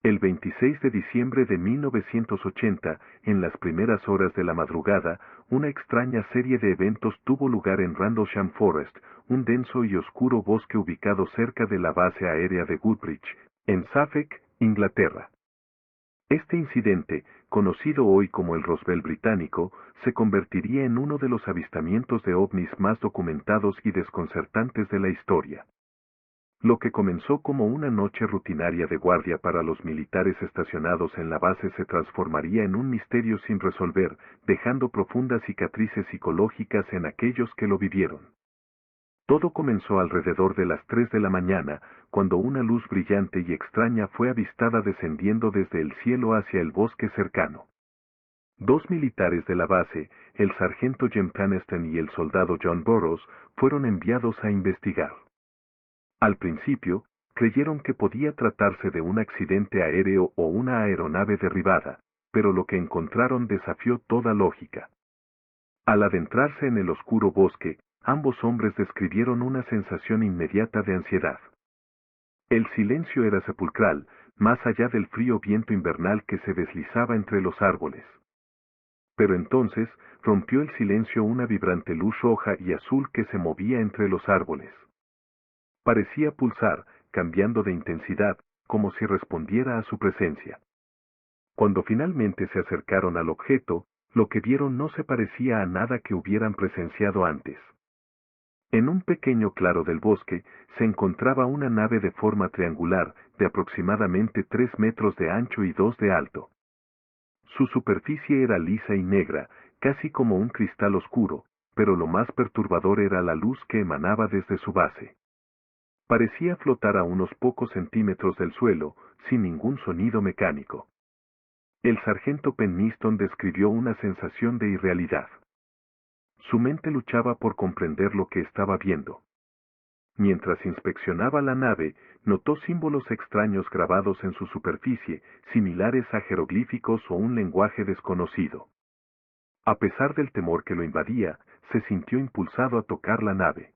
El 26 de diciembre de 1980, en las primeras horas de la madrugada, una extraña serie de eventos tuvo lugar en Rendlesham Forest, un denso y oscuro bosque ubicado cerca de la base aérea de Woodbridge, en Suffolk, Inglaterra. Este incidente, conocido hoy como el Roswell británico, se convertiría en uno de los avistamientos de ovnis más documentados y desconcertantes de la historia. Lo que comenzó como una noche rutinaria de guardia para los militares estacionados en la base se transformaría en un misterio sin resolver, dejando profundas cicatrices psicológicas en aquellos que lo vivieron. Todo comenzó alrededor de las 3 de la mañana, cuando una luz brillante y extraña fue avistada descendiendo desde el cielo hacia el bosque cercano. Dos militares de la base, el sargento Jim Peniston y el soldado John Burroughs, fueron enviados a investigar. Al principio, creyeron que podía tratarse de un accidente aéreo o una aeronave derribada, pero lo que encontraron desafió toda lógica. Al adentrarse en el oscuro bosque, ambos hombres describieron una sensación inmediata de ansiedad. El silencio era sepulcral, más allá del frío viento invernal que se deslizaba entre los árboles. Pero entonces, rompió el silencio una vibrante luz roja y azul que se movía entre los árboles. Parecía pulsar, cambiando de intensidad, como si respondiera a su presencia. Cuando finalmente se acercaron al objeto, lo que vieron no se parecía a nada que hubieran presenciado antes. En un pequeño claro del bosque, se encontraba una nave de forma triangular, de aproximadamente 3 metros de ancho y 2 de alto. Su superficie era lisa y negra, casi como un cristal oscuro, pero lo más perturbador era la luz que emanaba desde su base. Parecía flotar a unos pocos centímetros del suelo, sin ningún sonido mecánico. El sargento Peniston describió una sensación de irrealidad. Su mente luchaba por comprender lo que estaba viendo. Mientras inspeccionaba la nave, notó símbolos extraños grabados en su superficie, similares a jeroglíficos o un lenguaje desconocido. A pesar del temor que lo invadía, se sintió impulsado a tocar la nave.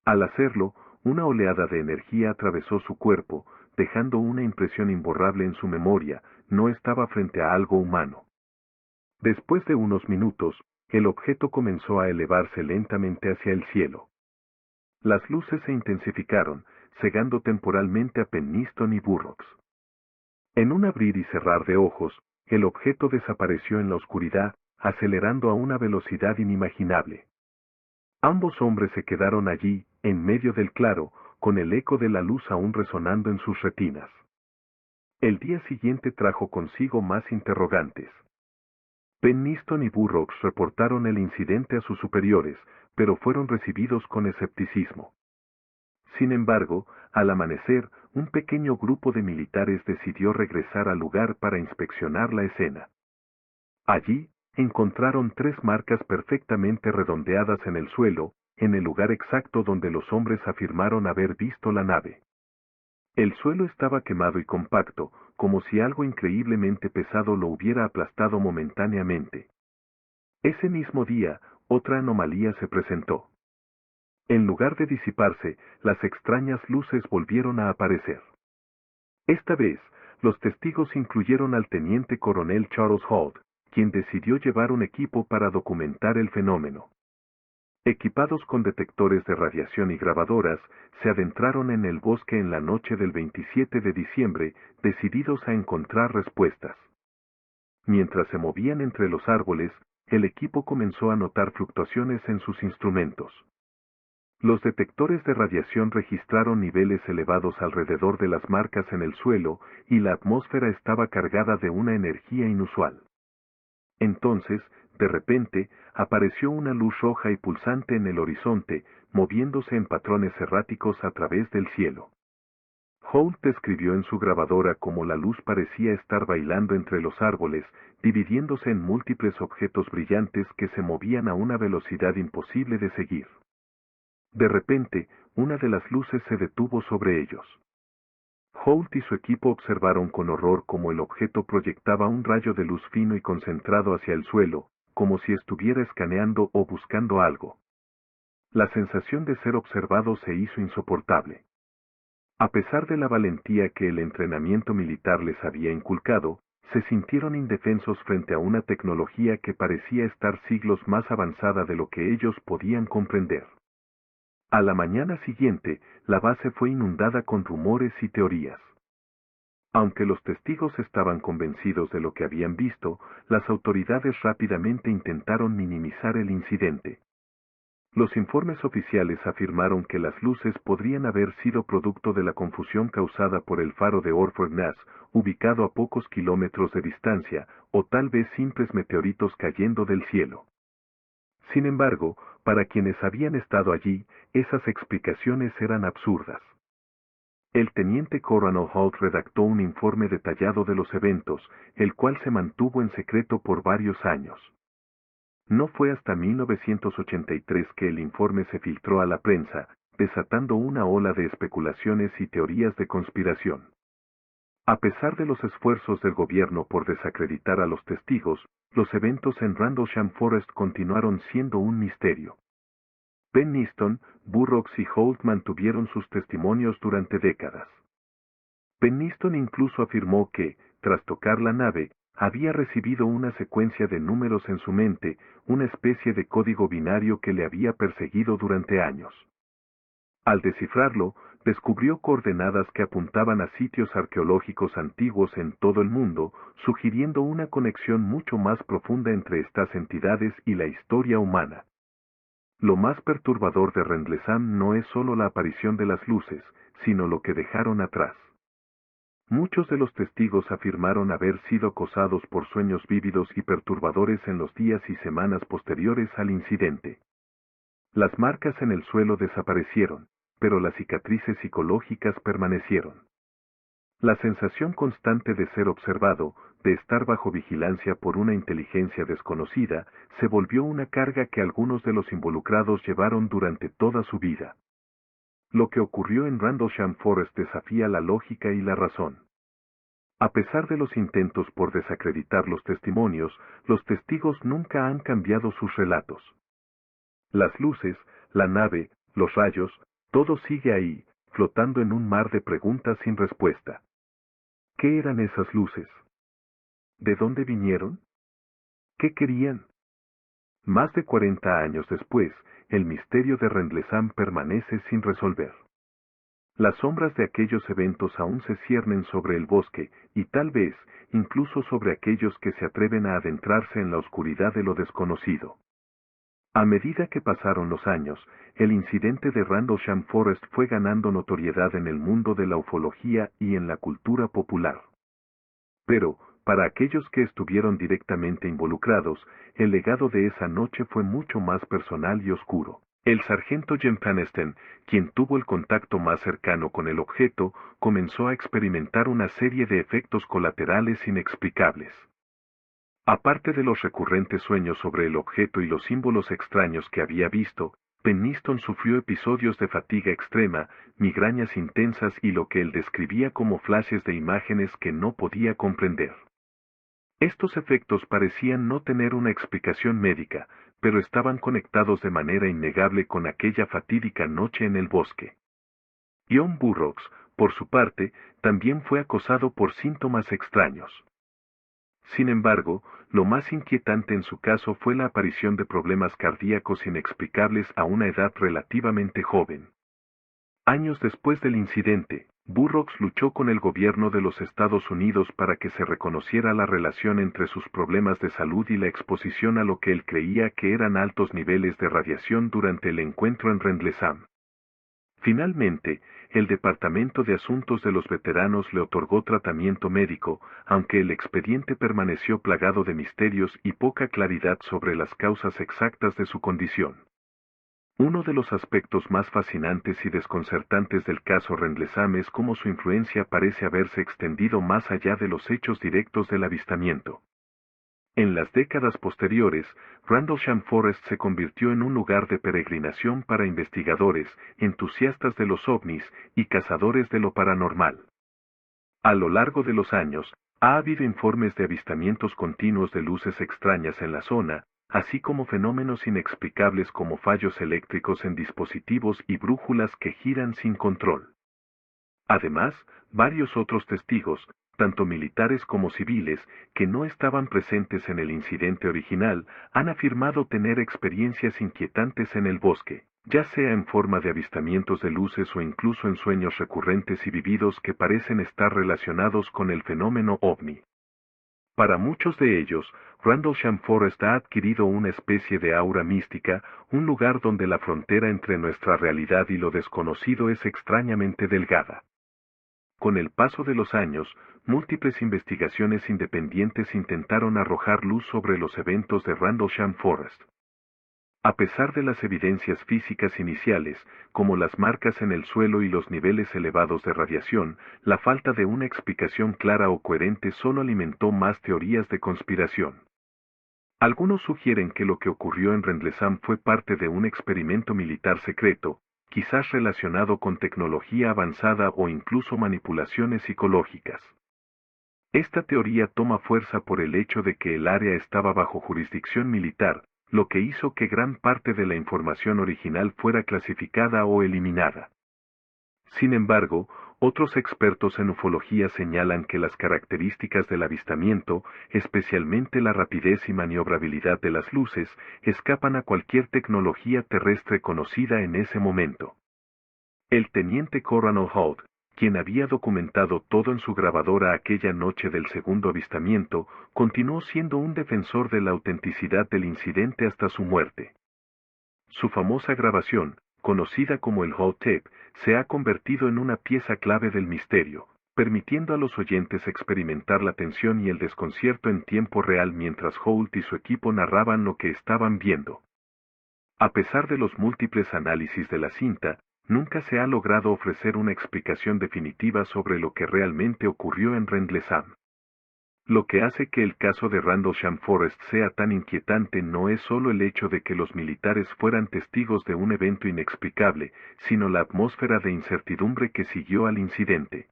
Al hacerlo, una oleada de energía atravesó su cuerpo, dejando una impresión imborrable en su memoria: no estaba frente a algo humano. Después de unos minutos, el objeto comenzó a elevarse lentamente hacia el cielo. Las luces se intensificaron, cegando temporalmente a Peniston y Burroughs. En un abrir y cerrar de ojos, el objeto desapareció en la oscuridad, acelerando a una velocidad inimaginable. Ambos hombres se quedaron allí, en medio del claro, con el eco de la luz aún resonando en sus retinas. El día siguiente trajo consigo más interrogantes. Peniston y Burroughs reportaron el incidente a sus superiores, pero fueron recibidos con escepticismo. Sin embargo, al amanecer, un pequeño grupo de militares decidió regresar al lugar para inspeccionar la escena. Allí, encontraron 3 marcas perfectamente redondeadas en el suelo, en el lugar exacto donde los hombres afirmaron haber visto la nave. El suelo estaba quemado y compacto, como si algo increíblemente pesado lo hubiera aplastado momentáneamente. Ese mismo día, otra anomalía se presentó. En lugar de disiparse, las extrañas luces volvieron a aparecer. Esta vez, los testigos incluyeron al teniente coronel Charles Holt, quien decidió llevar un equipo para documentar el fenómeno. Equipados con detectores de radiación y grabadoras, se adentraron en el bosque en la noche del 27 de diciembre, decididos a encontrar respuestas. Mientras se movían entre los árboles, el equipo comenzó a notar fluctuaciones en sus instrumentos. Los detectores de radiación registraron niveles elevados alrededor de las marcas en el suelo, y la atmósfera estaba cargada de una energía inusual. Entonces, de repente, apareció una luz roja y pulsante en el horizonte, moviéndose en patrones erráticos a través del cielo. Holt describió en su grabadora cómo la luz parecía estar bailando entre los árboles, dividiéndose en múltiples objetos brillantes que se movían a una velocidad imposible de seguir. De repente, una de las luces se detuvo sobre ellos. Holt y su equipo observaron con horror cómo el objeto proyectaba un rayo de luz fino y concentrado hacia el suelo, como si estuviera escaneando o buscando algo. La sensación de ser observado se hizo insoportable. A pesar de la valentía que el entrenamiento militar les había inculcado, se sintieron indefensos frente a una tecnología que parecía estar siglos más avanzada de lo que ellos podían comprender. A la mañana siguiente, la base fue inundada con rumores y teorías. Aunque los testigos estaban convencidos de lo que habían visto, las autoridades rápidamente intentaron minimizar el incidente. Los informes oficiales afirmaron que las luces podrían haber sido producto de la confusión causada por el faro de Orford Ness, ubicado a pocos kilómetros de distancia, o tal vez simples meteoritos cayendo del cielo. Sin embargo, para quienes habían estado allí, esas explicaciones eran absurdas. El teniente Coronel Holt redactó un informe detallado de los eventos, el cual se mantuvo en secreto por varios años. No fue hasta 1983 que el informe se filtró a la prensa, desatando una ola de especulaciones y teorías de conspiración. A pesar de los esfuerzos del gobierno por desacreditar a los testigos, los eventos en Rendlesham Forest continuaron siendo un misterio. Pennistone, Burroughs y Holt mantuvieron sus testimonios durante décadas. Pennistone incluso afirmó que, tras tocar la nave, había recibido una secuencia de números en su mente, una especie de código binario que le había perseguido durante años. Al descifrarlo, descubrió coordenadas que apuntaban a sitios arqueológicos antiguos en todo el mundo, sugiriendo una conexión mucho más profunda entre estas entidades y la historia humana. Lo más perturbador de Rendlesham no es solo la aparición de las luces, sino lo que dejaron atrás. Muchos de los testigos afirmaron haber sido acosados por sueños vívidos y perturbadores en los días y semanas posteriores al incidente. Las marcas en el suelo desaparecieron, pero las cicatrices psicológicas permanecieron. La sensación constante de ser observado, de estar bajo vigilancia por una inteligencia desconocida, se volvió una carga que algunos de los involucrados llevaron durante toda su vida. Lo que ocurrió en Rendlesham Forest desafía la lógica y la razón. A pesar de los intentos por desacreditar los testimonios, los testigos nunca han cambiado sus relatos. Las luces, la nave, los rayos, todo sigue ahí, flotando en un mar de preguntas sin respuesta. ¿Qué eran esas luces? ¿De dónde vinieron? ¿Qué querían? Más de 40 años después, el misterio de Rendlesham permanece sin resolver. Las sombras de aquellos eventos aún se ciernen sobre el bosque, y tal vez, incluso sobre aquellos que se atreven a adentrarse en la oscuridad de lo desconocido. A medida que pasaron los años, el incidente de Rendlesham Forest fue ganando notoriedad en el mundo de la ufología y en la cultura popular. Pero, para aquellos que estuvieron directamente involucrados, el legado de esa noche fue mucho más personal y oscuro. El sargento Jem Paneston, quien tuvo el contacto más cercano con el objeto, comenzó a experimentar una serie de efectos colaterales inexplicables. Aparte de los recurrentes sueños sobre el objeto y los símbolos extraños que había visto, Pennistone sufrió episodios de fatiga extrema, migrañas intensas y lo que él describía como flashes de imágenes que no podía comprender. Estos efectos parecían no tener una explicación médica, pero estaban conectados de manera innegable con aquella fatídica noche en el bosque. John Burroughs, por su parte, también fue acosado por síntomas extraños. Sin embargo, lo más inquietante en su caso fue la aparición de problemas cardíacos inexplicables a una edad relativamente joven. Años después del incidente, Burroughs luchó con el gobierno de los Estados Unidos para que se reconociera la relación entre sus problemas de salud y la exposición a lo que él creía que eran altos niveles de radiación durante el encuentro en Rendlesham. Finalmente, el Departamento de Asuntos de los Veteranos le otorgó tratamiento médico, aunque el expediente permaneció plagado de misterios y poca claridad sobre las causas exactas de su condición. Uno de los aspectos más fascinantes y desconcertantes del caso Rendlesham es cómo su influencia parece haberse extendido más allá de los hechos directos del avistamiento. En las décadas posteriores, Rendlesham Forest se convirtió en un lugar de peregrinación para investigadores, entusiastas de los ovnis y cazadores de lo paranormal. A lo largo de los años, ha habido informes de avistamientos continuos de luces extrañas en la zona, así como fenómenos inexplicables como fallos eléctricos en dispositivos y brújulas que giran sin control. Además, varios otros testigos, tanto militares como civiles, que no estaban presentes en el incidente original, han afirmado tener experiencias inquietantes en el bosque, ya sea en forma de avistamientos de luces o incluso en sueños recurrentes y vividos que parecen estar relacionados con el fenómeno ovni. Para muchos de ellos, Rendlesham Forest ha adquirido una especie de aura mística, un lugar donde la frontera entre nuestra realidad y lo desconocido es extrañamente delgada. Con el paso de los años, múltiples investigaciones independientes intentaron arrojar luz sobre los eventos de Rendlesham Forest. A pesar de las evidencias físicas iniciales, como las marcas en el suelo y los niveles elevados de radiación, la falta de una explicación clara o coherente solo alimentó más teorías de conspiración. Algunos sugieren que lo que ocurrió en Rendlesham fue parte de un experimento militar secreto, quizás relacionado con tecnología avanzada o incluso manipulaciones psicológicas. Esta teoría toma fuerza por el hecho de que el área estaba bajo jurisdicción militar, lo que hizo que gran parte de la información original fuera clasificada o eliminada. Sin embargo, otros expertos en ufología señalan que las características del avistamiento, especialmente la rapidez y maniobrabilidad de las luces, escapan a cualquier tecnología terrestre conocida en ese momento. El teniente Coronel Holt, quien había documentado todo en su grabadora aquella noche del segundo avistamiento, continuó siendo un defensor de la autenticidad del incidente hasta su muerte. Su famosa grabación, conocida como el Holt Tape, se ha convertido en una pieza clave del misterio, permitiendo a los oyentes experimentar la tensión y el desconcierto en tiempo real mientras Holt y su equipo narraban lo que estaban viendo. A pesar de los múltiples análisis de la cinta, nunca se ha logrado ofrecer una explicación definitiva sobre lo que realmente ocurrió en Rendlesham. Lo que hace que el caso de Rendlesham Forest sea tan inquietante no es solo el hecho de que los militares fueran testigos de un evento inexplicable, sino la atmósfera de incertidumbre que siguió al incidente.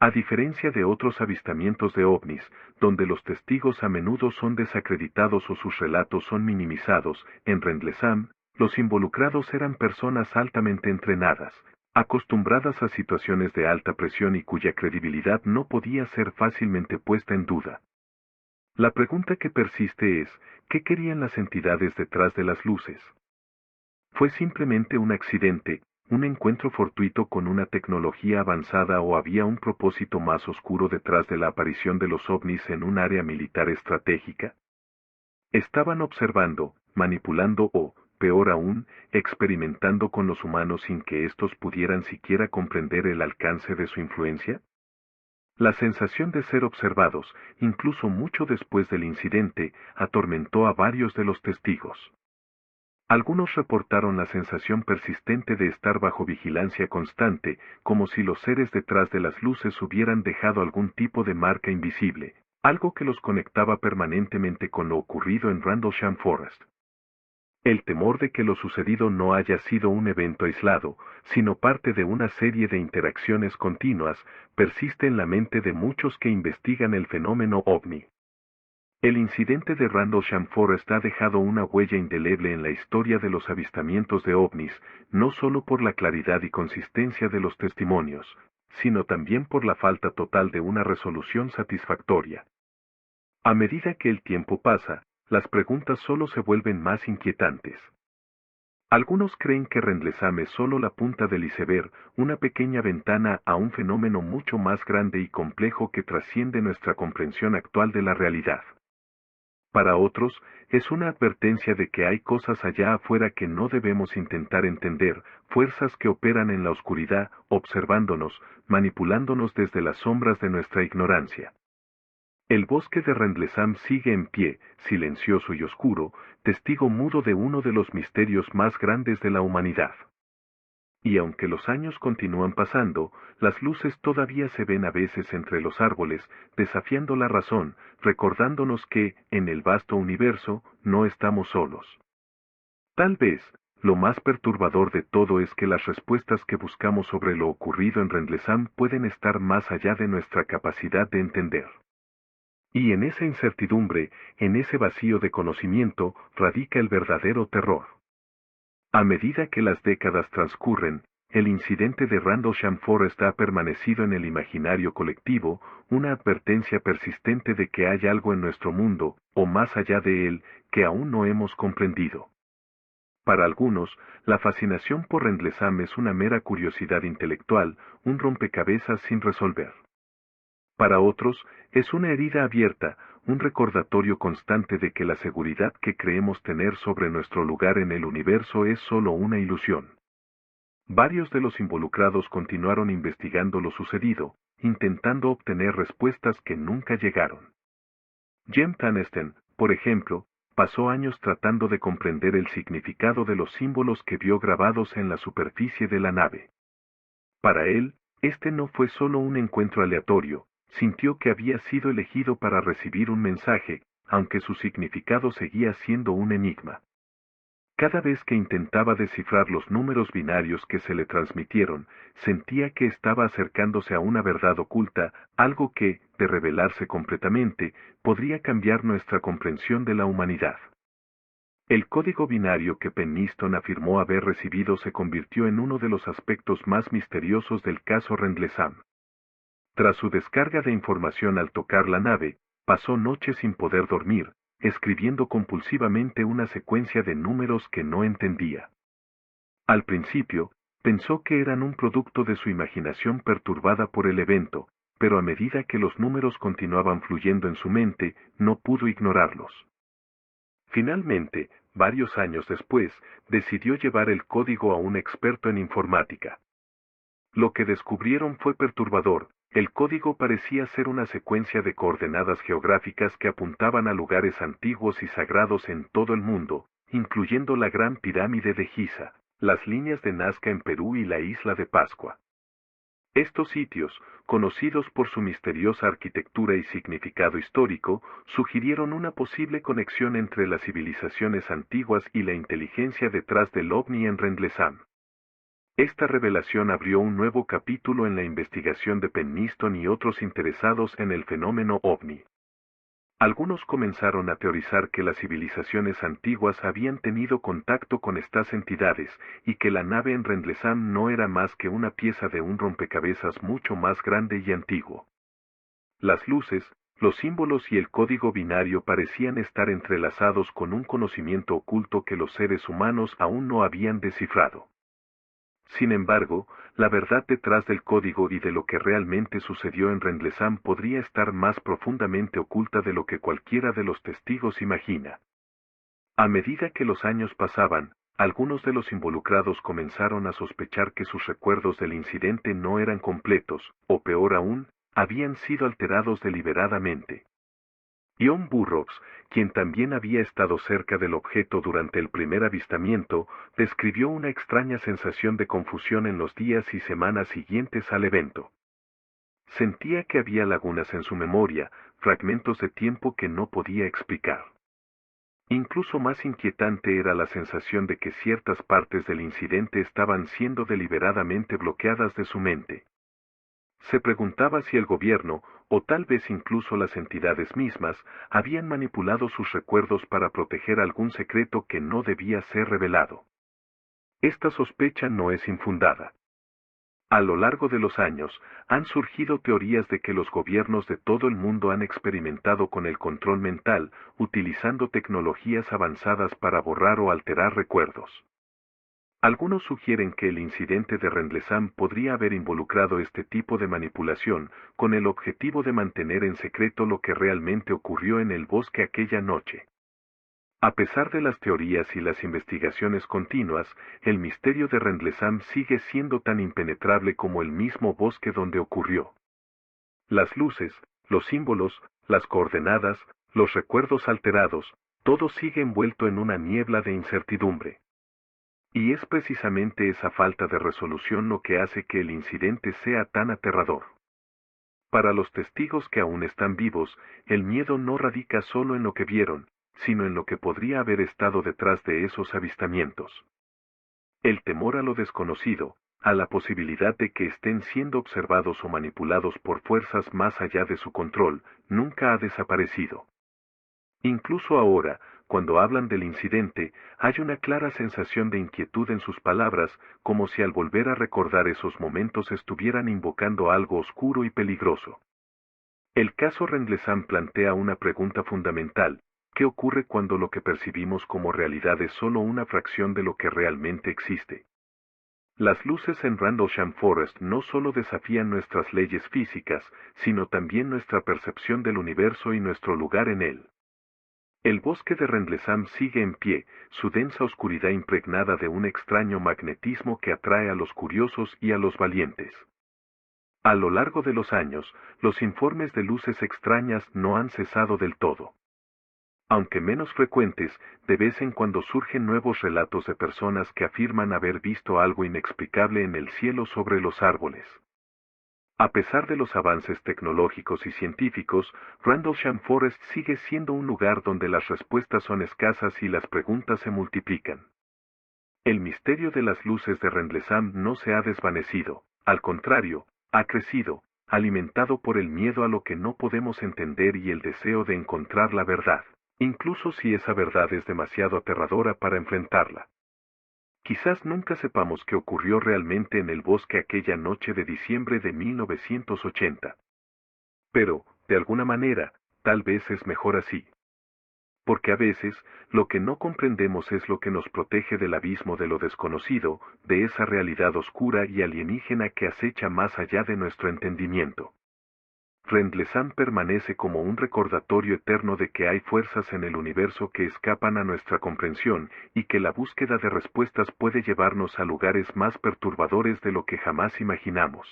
A diferencia de otros avistamientos de ovnis, donde los testigos a menudo son desacreditados o sus relatos son minimizados, en Rendlesham, los involucrados eran personas altamente entrenadas, acostumbradas a situaciones de alta presión y cuya credibilidad no podía ser fácilmente puesta en duda. La pregunta que persiste es, ¿qué querían las entidades detrás de las luces? ¿Fue simplemente un accidente, un encuentro fortuito con una tecnología avanzada o había un propósito más oscuro detrás de la aparición de los ovnis en un área militar estratégica? ¿Estaban observando, manipulando o, peor aún, experimentando con los humanos sin que éstos pudieran siquiera comprender el alcance de su influencia? La sensación de ser observados, incluso mucho después del incidente, atormentó a varios de los testigos. Algunos reportaron la sensación persistente de estar bajo vigilancia constante, como si los seres detrás de las luces hubieran dejado algún tipo de marca invisible, algo que los conectaba permanentemente con lo ocurrido en Rendlesham Forest. El temor de que lo sucedido no haya sido un evento aislado, sino parte de una serie de interacciones continuas, persiste en la mente de muchos que investigan el fenómeno ovni. El incidente de Rendlesham Forest ha dejado una huella indeleble en la historia de los avistamientos de ovnis, no solo por la claridad y consistencia de los testimonios, sino también por la falta total de una resolución satisfactoria. A medida que el tiempo pasa, las preguntas solo se vuelven más inquietantes. Algunos creen que Rendlesham es solo la punta del iceberg, una pequeña ventana a un fenómeno mucho más grande y complejo que trasciende nuestra comprensión actual de la realidad. Para otros, es una advertencia de que hay cosas allá afuera que no debemos intentar entender, fuerzas que operan en la oscuridad, observándonos, manipulándonos desde las sombras de nuestra ignorancia. El bosque de Rendlesham sigue en pie, silencioso y oscuro, testigo mudo de uno de los misterios más grandes de la humanidad. Y aunque los años continúan pasando, las luces todavía se ven a veces entre los árboles, desafiando la razón, recordándonos que, en el vasto universo, no estamos solos. Tal vez, lo más perturbador de todo es que las respuestas que buscamos sobre lo ocurrido en Rendlesham pueden estar más allá de nuestra capacidad de entender. Y en esa incertidumbre, en ese vacío de conocimiento, radica el verdadero terror. A medida que las décadas transcurren, el incidente de Rendlesham Forest ha permanecido en el imaginario colectivo, una advertencia persistente de que hay algo en nuestro mundo, o más allá de él, que aún no hemos comprendido. Para algunos, la fascinación por Rendlesham es una mera curiosidad intelectual, un rompecabezas sin resolver. Para otros, es una herida abierta, un recordatorio constante de que la seguridad que creemos tener sobre nuestro lugar en el universo es solo una ilusión. Varios de los involucrados continuaron investigando lo sucedido, intentando obtener respuestas que nunca llegaron. Jem Tanesten, por ejemplo, pasó años tratando de comprender el significado de los símbolos que vio grabados en la superficie de la nave. Para él, este no fue solo un encuentro aleatorio, sintió que había sido elegido para recibir un mensaje, aunque su significado seguía siendo un enigma. Cada vez que intentaba descifrar los números binarios que se le transmitieron, sentía que estaba acercándose a una verdad oculta, algo que, de revelarse completamente, podría cambiar nuestra comprensión de la humanidad. El código binario que Penniston afirmó haber recibido se convirtió en uno de los aspectos más misteriosos del caso Rendlesham. Tras su descarga de información al tocar la nave, pasó noches sin poder dormir, escribiendo compulsivamente una secuencia de números que no entendía. Al principio, pensó que eran un producto de su imaginación perturbada por el evento, pero a medida que los números continuaban fluyendo en su mente, no pudo ignorarlos. Finalmente, varios años después, decidió llevar el código a un experto en informática. Lo que descubrieron fue perturbador. El código parecía ser una secuencia de coordenadas geográficas que apuntaban a lugares antiguos y sagrados en todo el mundo, incluyendo la Gran Pirámide de Giza, las líneas de Nazca en Perú y la isla de Pascua. Estos sitios, conocidos por su misteriosa arquitectura y significado histórico, sugirieron una posible conexión entre las civilizaciones antiguas y la inteligencia detrás del ovni en Rendlesham. Esta revelación abrió un nuevo capítulo en la investigación de Penniston y otros interesados en el fenómeno ovni. Algunos comenzaron a teorizar que las civilizaciones antiguas habían tenido contacto con estas entidades, y que la nave en Rendlesham no era más que una pieza de un rompecabezas mucho más grande y antiguo. Las luces, los símbolos y el código binario parecían estar entrelazados con un conocimiento oculto que los seres humanos aún no habían descifrado. Sin embargo, la verdad detrás del código y de lo que realmente sucedió en Rendlesham podría estar más profundamente oculta de lo que cualquiera de los testigos imagina. A medida que los años pasaban, algunos de los involucrados comenzaron a sospechar que sus recuerdos del incidente no eran completos, o peor aún, habían sido alterados deliberadamente. John Burroughs, quien también había estado cerca del objeto durante el primer avistamiento, describió una extraña sensación de confusión en los días y semanas siguientes al evento. Sentía que había lagunas en su memoria, fragmentos de tiempo que no podía explicar. Incluso más inquietante era la sensación de que ciertas partes del incidente estaban siendo deliberadamente bloqueadas de su mente. Se preguntaba si el gobierno, o tal vez incluso las entidades mismas, habían manipulado sus recuerdos para proteger algún secreto que no debía ser revelado. Esta sospecha no es infundada. A lo largo de los años, han surgido teorías de que los gobiernos de todo el mundo han experimentado con el control mental, utilizando tecnologías avanzadas para borrar o alterar recuerdos. Algunos sugieren que el incidente de Rendlesham podría haber involucrado este tipo de manipulación, con el objetivo de mantener en secreto lo que realmente ocurrió en el bosque aquella noche. A pesar de las teorías y las investigaciones continuas, el misterio de Rendlesham sigue siendo tan impenetrable como el mismo bosque donde ocurrió. Las luces, los símbolos, las coordenadas, los recuerdos alterados, todo sigue envuelto en una niebla de incertidumbre. Y es precisamente esa falta de resolución lo que hace que el incidente sea tan aterrador. Para los testigos que aún están vivos, el miedo no radica solo en lo que vieron, sino en lo que podría haber estado detrás de esos avistamientos. El temor a lo desconocido, a la posibilidad de que estén siendo observados o manipulados por fuerzas más allá de su control, nunca ha desaparecido. Incluso ahora, Cuando hablan del incidente, hay una clara sensación de inquietud en sus palabras, como si al volver a recordar esos momentos estuvieran invocando algo oscuro y peligroso. El caso Rendlesham plantea una pregunta fundamental: ¿qué ocurre cuando lo que percibimos como realidad es solo una fracción de lo que realmente existe? Las luces en Rendlesham Forest no solo desafían nuestras leyes físicas, sino también nuestra percepción del universo y nuestro lugar en él. El bosque de Rendlesham sigue en pie, su densa oscuridad impregnada de un extraño magnetismo que atrae a los curiosos y a los valientes. A lo largo de los años, los informes de luces extrañas no han cesado del todo. Aunque menos frecuentes, de vez en cuando surgen nuevos relatos de personas que afirman haber visto algo inexplicable en el cielo sobre los árboles. A pesar de los avances tecnológicos y científicos, Rendlesham Forest sigue siendo un lugar donde las respuestas son escasas y las preguntas se multiplican. El misterio de las luces de Rendlesham no se ha desvanecido, al contrario, ha crecido, alimentado por el miedo a lo que no podemos entender y el deseo de encontrar la verdad, incluso si esa verdad es demasiado aterradora para enfrentarla. Quizás nunca sepamos qué ocurrió realmente en el bosque aquella noche de diciembre de 1980. Pero, de alguna manera, tal vez es mejor así. Porque a veces, lo que no comprendemos es lo que nos protege del abismo de lo desconocido, de esa realidad oscura y alienígena que acecha más allá de nuestro entendimiento. Rendlesham permanece como un recordatorio eterno de que hay fuerzas en el universo que escapan a nuestra comprensión, y que la búsqueda de respuestas puede llevarnos a lugares más perturbadores de lo que jamás imaginamos.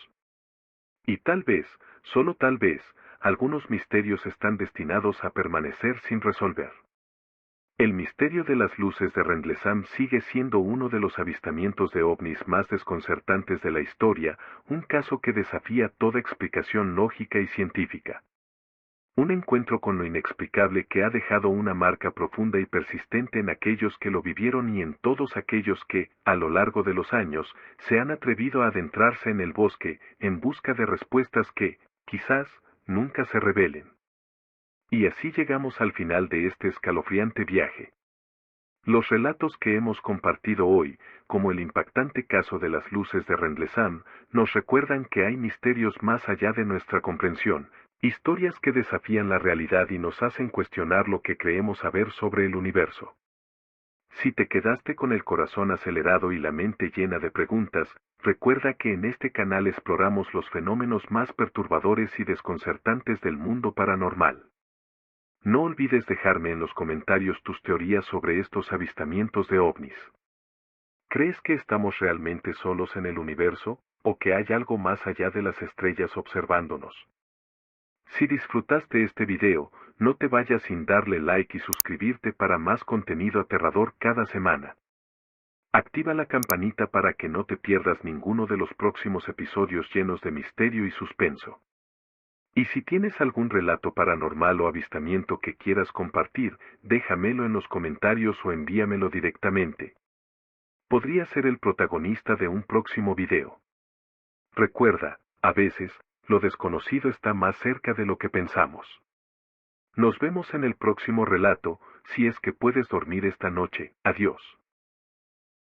Y tal vez, solo tal vez, algunos misterios están destinados a permanecer sin resolver. El misterio de las luces de Rendlesham sigue siendo uno de los avistamientos de ovnis más desconcertantes de la historia, un caso que desafía toda explicación lógica y científica. Un encuentro con lo inexplicable que ha dejado una marca profunda y persistente en aquellos que lo vivieron y en todos aquellos que, a lo largo de los años, se han atrevido a adentrarse en el bosque, en busca de respuestas que, quizás, nunca se revelen. Y así llegamos al final de este escalofriante viaje. Los relatos que hemos compartido hoy, como el impactante caso de las luces de Rendlesham, nos recuerdan que hay misterios más allá de nuestra comprensión, historias que desafían la realidad y nos hacen cuestionar lo que creemos saber sobre el universo. Si te quedaste con el corazón acelerado y la mente llena de preguntas, recuerda que en este canal exploramos los fenómenos más perturbadores y desconcertantes del mundo paranormal. No olvides dejarme en los comentarios tus teorías sobre estos avistamientos de ovnis. ¿Crees que estamos realmente solos en el universo, o que hay algo más allá de las estrellas observándonos? Si disfrutaste este video, no te vayas sin darle like y suscribirte para más contenido aterrador cada semana. Activa la campanita para que no te pierdas ninguno de los próximos episodios llenos de misterio y suspenso. Y si tienes algún relato paranormal o avistamiento que quieras compartir, déjamelo en los comentarios o envíamelo directamente. Podría ser el protagonista de un próximo video. Recuerda, a veces, lo desconocido está más cerca de lo que pensamos. Nos vemos en el próximo relato, si es que puedes dormir esta noche. Adiós.